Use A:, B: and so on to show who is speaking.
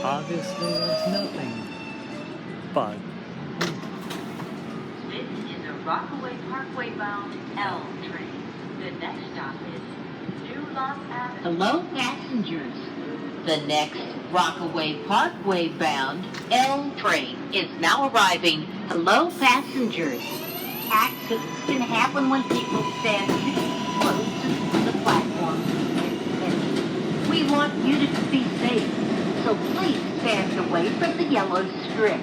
A: Obviously, there's nothing. But
B: This is a Rockaway Parkway bound L train. The next stop is New Los Avenue.
C: Hello, passengers. The next Rockaway Parkway bound L train is now arriving. Hello, passengers. Accidents can happen when people stand too close to the platform. We want you to be safe, so please stand away from the yellow strip.